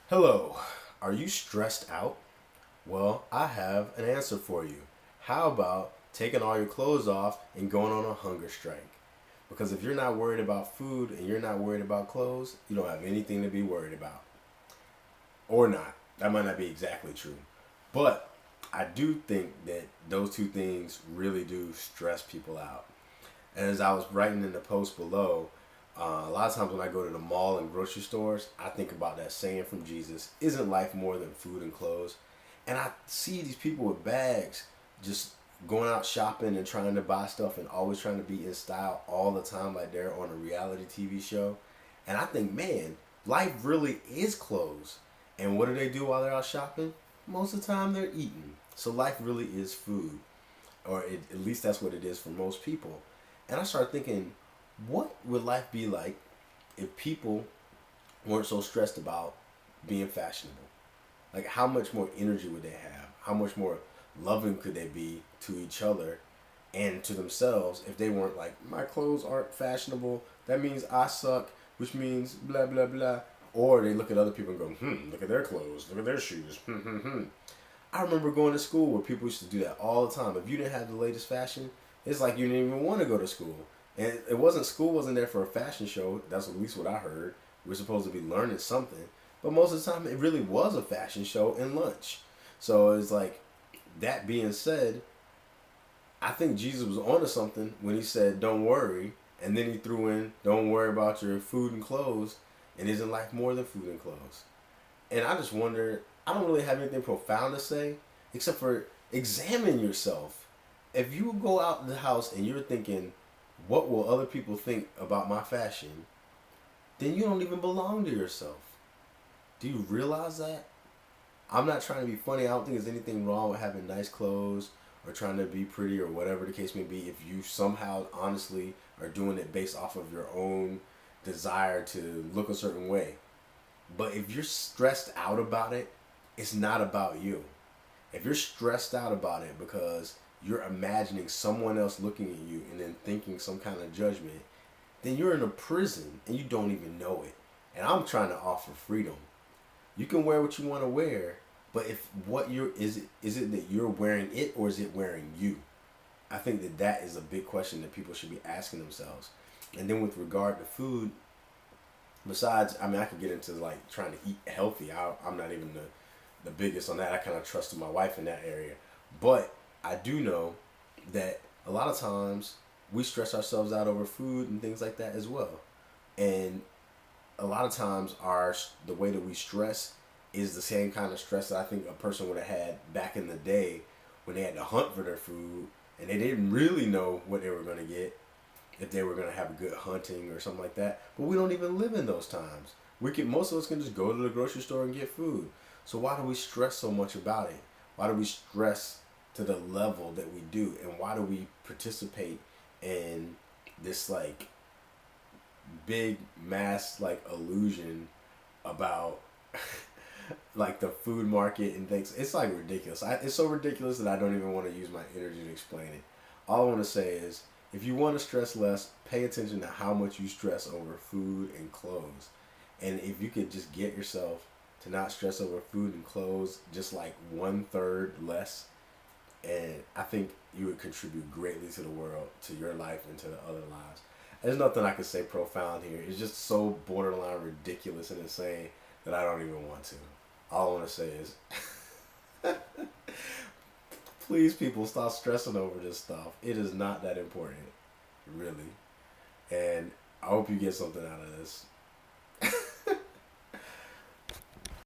Hello, are you stressed out? Well, I have an answer for you. How about taking all your clothes off and going on a hunger strike? Because if you're not worried about food and you're not worried about clothes, you don't have anything to be worried about. Or not. That might not be exactly true. But I do think that those two things really do stress people out. And as I was writing in the post below, a lot of times when I go to the mall and grocery stores, I think about that saying from Jesus, isn't life more than food and clothes? And I see these people with bags just going out shopping and trying to buy stuff and always trying to be in style all the time like they're on a reality TV show. And I think, man, life really is clothes. And what do they do while they're out shopping? Most of the time they're eating. So life really is food. At least that's what it is for most people. And I started thinking, what would life be like if people weren't so stressed about being fashionable? Like, how much more energy would they have? How much more loving could they be to each other and to themselves if they weren't like, my clothes aren't fashionable, that means I suck, which means blah, blah, blah. Or they look at other people and go, look at their clothes, look at their shoes, I remember going to school where people used to do that all the time. If you didn't have the latest fashion, it's like you didn't even want to go to school. And school wasn't there for a fashion show. That's at least what I heard. We're supposed to be learning something. But most of the time, it really was a fashion show and lunch. So it's like, that being said, I think Jesus was onto something when he said, don't worry. And then he threw in, don't worry about your food and clothes. And isn't life more than food and clothes? And I just wonder, I don't really have anything profound to say, except for examine yourself. If you go out of the house and you're thinking, what will other people think about my fashion? Then you don't even belong to yourself. Do you realize that? I'm not trying to be funny. I don't think there's anything wrong with having nice clothes or trying to be pretty or whatever the case may be if you somehow honestly are doing it based off of your own desire to look a certain way. But if you're stressed out about it, it's not about you. If you're stressed out about it because you're imagining someone else looking at you and then thinking some kind of judgment, then you're in a prison and you don't even know it. And I'm trying to offer freedom. You can wear what you want to wear, but if what you're is it that you're wearing it or is it wearing you? I think that is a big question that people should be asking themselves. And then with regard to food, besides, I could get into like trying to eat healthy. I'm not even the biggest on that. I kind of trusted my wife in that area. But I do know that a lot of times we stress ourselves out over food and things like that as well. And a lot of times the way that we stress is the same kind of stress that I think a person would have had back in the day when they had to hunt for their food and they didn't really know what they were going to get, if they were going to have good hunting or something like that. But we don't even live in those times. Most of us can just go to the grocery store and get food. So why do we stress so much about it? Why do we stress to the level that we do? And why do we participate in this like big mass like illusion about like the food market and things? It's like ridiculous. It's so ridiculous that I don't even want to use my energy to explain it. All I want to say is, if you want to stress less, pay attention to how much you stress over food and clothes. And if you could just get yourself to not stress over food and clothes just like 1/3 less, and I think you would contribute greatly to the world, to your life, and to the other lives. There's nothing I can say profound here. It's just so borderline ridiculous and insane that I don't even want to. All I want to say is, please, people, stop stressing over this stuff. It is not that important, really. And I hope you get something out of this.